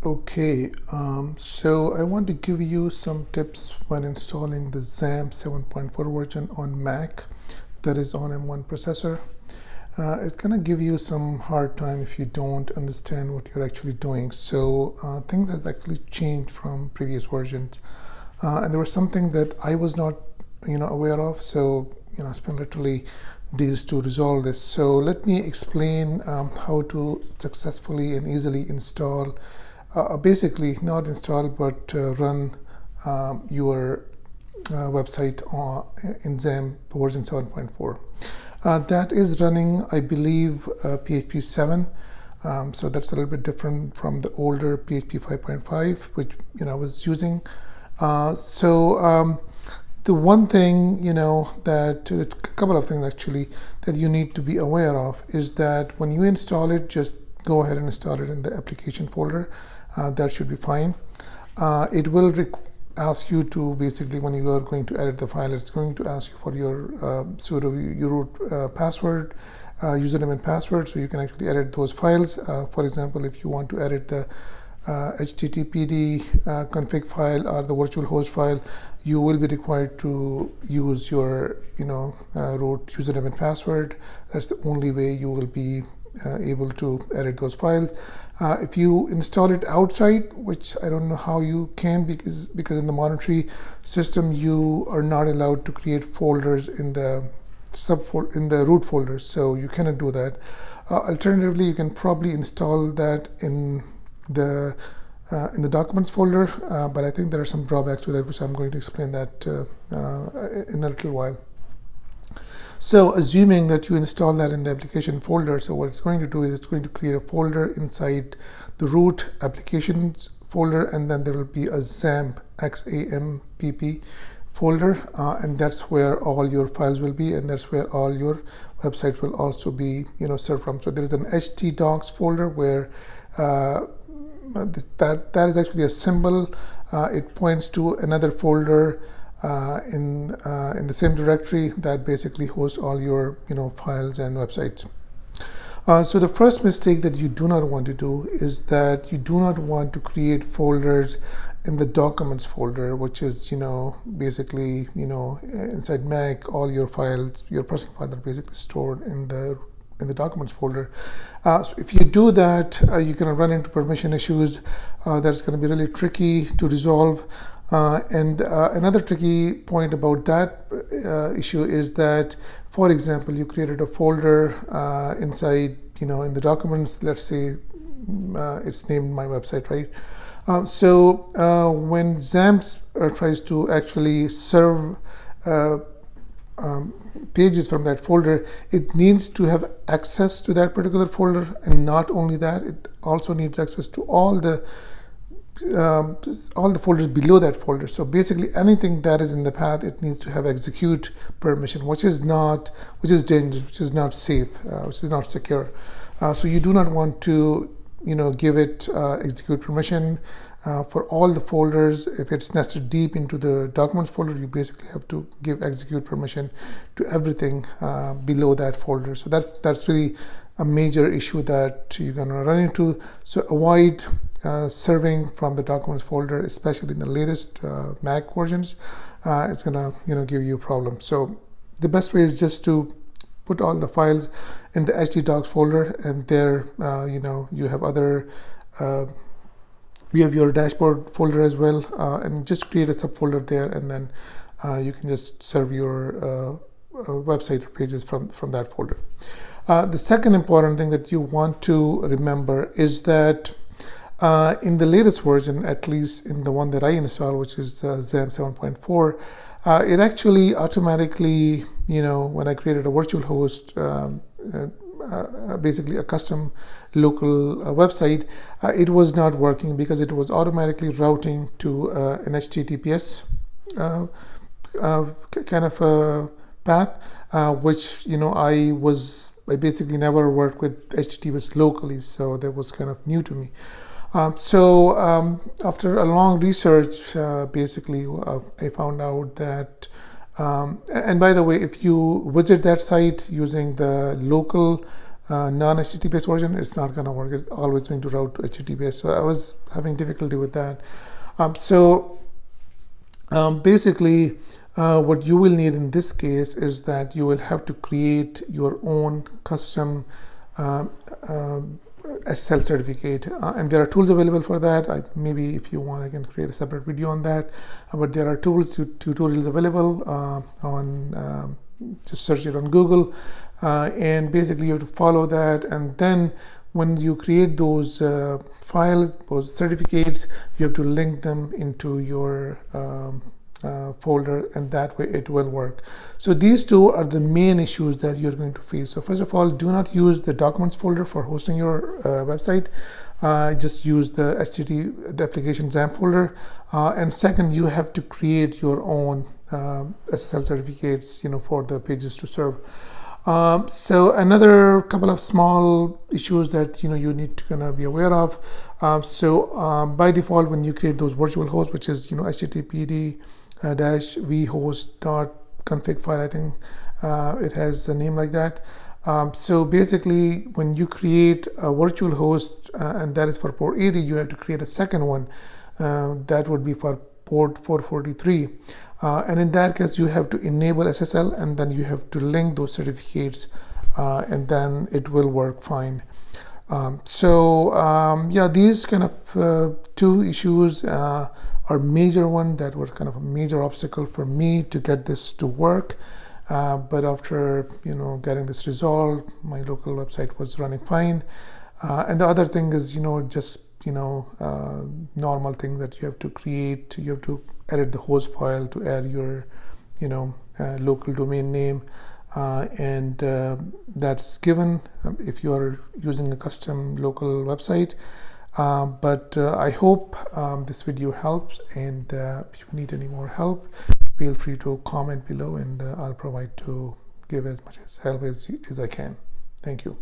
Okay, so I want to give you some tips when installing the Xampp 7.4 version on Mac that is on M1 processor. It's gonna give you some hard time if you don't understand what you're actually doing. So things has actually changed from previous versions, and there was something that I was not, aware of. So I spent literally days to resolve this. So let me explain how to successfully and easily install. Basically, not install, but run your website in Xampp version 7.4. That is running, I believe, PHP 7. So that's a little bit different from the older PHP 5.5, which I was using. The one thing, that a couple of things actually that you need to be aware of is that when you install it, just go ahead and install it in the application folder. That should be fine. It will ask you to basically, when you are going to edit the file, it's going to ask you for your sudo root password, username and password, so you can actually edit those files. For example, if you want to edit the httpd config file or the virtual host file, you will be required to use your root username and password. That's the only way you will be able to edit those files. If you install it outside, which I don't know how you can, because in the monitoring system you are not allowed to create folders in the root folders, so you cannot do that. Alternatively, you can probably install that in the documents folder, but I think there are some drawbacks to that, which I'm going to explain that in a little while. So assuming that you install that in the application folder, so what it's going to do is it's going to create a folder inside the root applications folder, and then there will be a Xampp XAMPP folder, and that's where all your files will be, and that's where all your websites will also be served from. So there is an htdocs folder where that is actually a symbol. It points to another folder in the same directory that basically hosts all your files and websites. So the first mistake that you do not want to do is that you do not want to create folders in the documents folder, which is basically inside Mac, all your files, your personal files are basically stored in the documents folder. So if you do that, you're going to run into permission issues. That's going to be really tricky to resolve. And another tricky point about that issue is that, for example, you created a folder inside, in the documents. Let's say it's named my website, right? So when Xampp tries to actually serve pages from that folder, it needs to have access to that particular folder, and not only that, it also needs access to all the folders below that folder. So basically anything that is in the path, it needs to have execute permission, which is dangerous, which is not safe, which is not secure. So you do not want to give it execute permission for all the folders. If it's nested deep into the documents folder, you basically have to give execute permission to everything below that folder. So that's really a major issue that you're going to run into. So avoid serving from the documents folder, especially in the latest Mac versions. It's gonna give you a problem. So the best way is just to put all the files in the htdocs folder, and there you have other we have your dashboard folder as well, and just create a subfolder there, and then you can just serve your website pages from that folder. The second important thing that you want to remember is that in the latest version, at least in the one that I installed, which is Xampp 7.4, it actually automatically, when I created a virtual host, basically a custom local website, it was not working because it was automatically routing to an HTTPS kind of a path, which I basically never worked with HTTPS locally, so that was kind of new to me. After a long research, basically I found out that, and by the way, if you visit that site using the local non-HTTPS version, it's not going to work. It's always going to route to HTTPS. So I was having difficulty with that. Basically, what you will need in this case is that you will have to create your own custom SSL certificate, and there are tools available for that. Maybe if you want, I can create a separate video on that. But there are tutorials available on. Just search it on Google, and basically you have to follow that. And then when you create those files, those certificates, you have to link them into your folder, and that way it will work. So these two are the main issues that you're going to face. So first of all, do not use the documents folder for hosting your website. Just use the application Xampp folder. And second, you have to create your own SSL certificates, for the pages to serve. So another couple of small issues that you need to be aware of. By default, when you create those virtual hosts, which is httpd vhost.config file, I think it has a name like that. So basically, when you create a virtual host, and that is for port 80, you have to create a second one that would be for port 443. And in that case, you have to enable SSL, and then you have to link those certificates, and then it will work fine. These kind of two issues are major one that was kind of a major obstacle for me to get this to work. But after getting this resolved, my local website was running fine. And the other thing is just normal thing that you have to create. You have to edit the host file to add your local domain name, and that's given if you are using a custom local website. But I hope this video helps, and if you need any more help, feel free to comment below, and I'll provide to give as much help as I can. Thank you.